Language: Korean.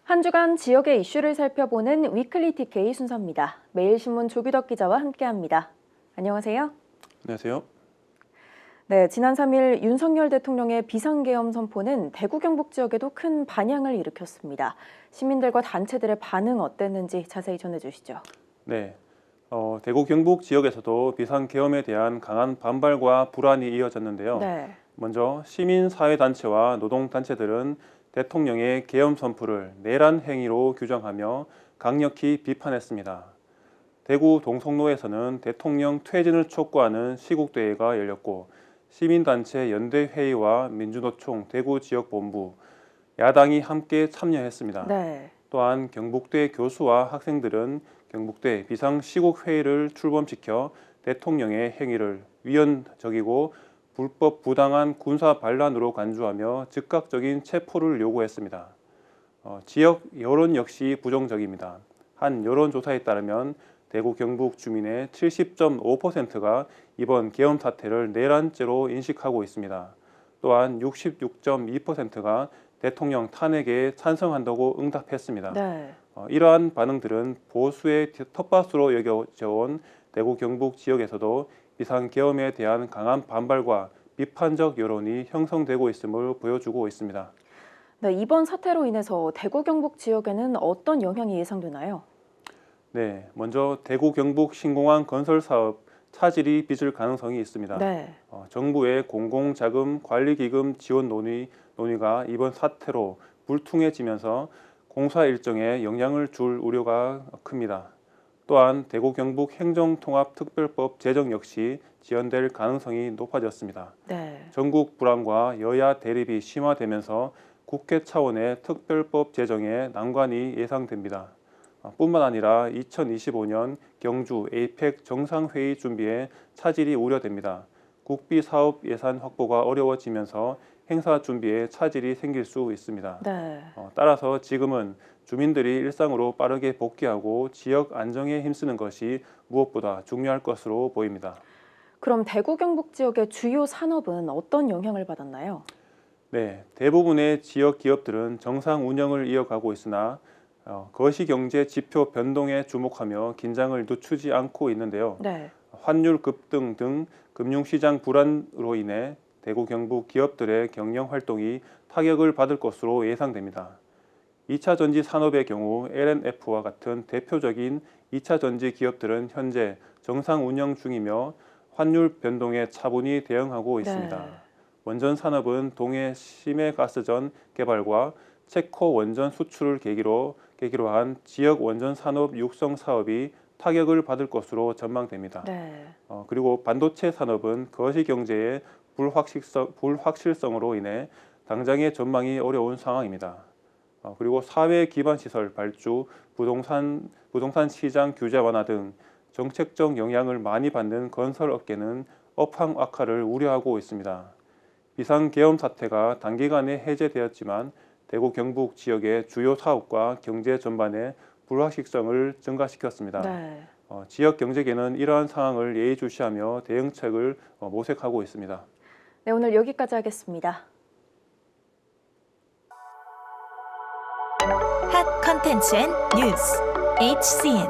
한 주간 지역의 이슈를 살펴보는 위클리 TK 순서입니다. 매일신문 조규덕 기자와 함께합니다. 안녕하세요. 안녕하세요. 네, 지난 3일 윤석열 대통령의 비상계엄 선포는 대구 경북 지역에도 큰 반향을 일으켰습니다. 시민들과 단체들의 반응 어땠는지 자세히 전해주시죠. 네, 대구 경북 지역에서도 비상계엄에 대한 강한 반발과 불안이 이어졌는데요. 네. 먼저 시민사회단체와 노동단체들은 대통령의 계엄 선포를 내란 행위로 규정하며 강력히 비판했습니다. 대구 동성로에서는 대통령 퇴진을 촉구하는 시국대회가 열렸고 시민단체 연대회의와 민주노총 대구지역본부, 야당이 함께 참여했습니다. 네. 또한 경북대 교수와 학생들은 경북대 비상시국회의를 출범시켜 대통령의 행위를 위헌적이고 불법 부당한 군사 반란으로 간주하며 즉각적인 체포를 요구했습니다. 지역 여론 역시 부정적입니다. 한 여론조사에 따르면 대구 경북 주민의 70.5%가 이번 계엄 사태를 내란죄로 인식하고 있습니다. 또한 66.2%가 대통령 탄핵에 찬성한다고 응답했습니다. 네. 이러한 반응들은 보수의 텃밭으로 여겨져온 대구 경북 지역에서도 비상계엄에 대한 강한 반발과 비판적 여론이 형성되고 있음을 보여주고 있습니다. 네, 이번 사태로 인해서 대구 경북 지역에는 어떤 영향이 예상되나요? 네, 먼저 대구 경북 신공항 건설 사업 차질이 빚을 가능성이 있습니다. 네. 정부의 공공자금 관리기금 지원 논의가 이번 사태로 불투명해지면서 공사 일정에 영향을 줄 우려가 큽니다. 또한 대구 경북 행정통합특별법 제정 역시 지연될 가능성이 높아졌습니다. 네. 전국 불안과 여야 대립이 심화되면서 국회 차원의 특별법 제정에 난관이 예상됩니다. 뿐만 아니라 2025년 경주 에이펙 정상회의 준비에 차질이 우려됩니다. 국비 사업 예산 확보가 어려워지면서 행사 준비에 차질이 생길 수 있습니다. 네. 따라서 지금은 주민들이 일상으로 빠르게 복귀하고 지역 안정에 힘쓰는 것이 무엇보다 중요할 것으로 보입니다. 그럼 대구 경북 지역의 주요 산업은 어떤 영향을 받았나요? 네, 대부분의 지역 기업들은 정상 운영을 이어가고 있으나 거시경제 지표 변동에 주목하며 긴장을 늦추지 않고 있는데요. 네. 환율 급등 등 금융시장 불안으로 인해 대구 경북 기업들의 경영 활동이 타격을 받을 것으로 예상됩니다. 2차 전지 산업의 경우 LNF와 같은 대표적인 2차 전지 기업들은 현재 정상 운영 중이며 환율 변동에 차분히 대응하고 있습니다. 네. 원전 산업은 동해 심해가스전 개발과 체코 원전 수출을 계기로 한 지역 원전 산업 육성 사업이 타격을 받을 것으로 전망됩니다. 네. 그리고 반도체 산업은 거시경제의 불확실성으로 인해 당장의 전망이 어려운 상황입니다. 그리고 사회 기반 시설 발주, 부동산 시장 규제 완화 등 정책적 영향을 많이 받는 건설 업계는 업황 악화를 우려하고 있습니다. 비상계엄 사태가 단기간에 해제되었지만 대구 경북 지역의 주요 사업과 경제 전반에 불확실성을 증가시켰습니다. 네. 지역 경제계는 이러한 상황을 예의주시하며 대응책을 모색하고 있습니다. 네, 오늘 여기까지 하겠습니다. 핫 컨텐츠 앤 뉴스 HCN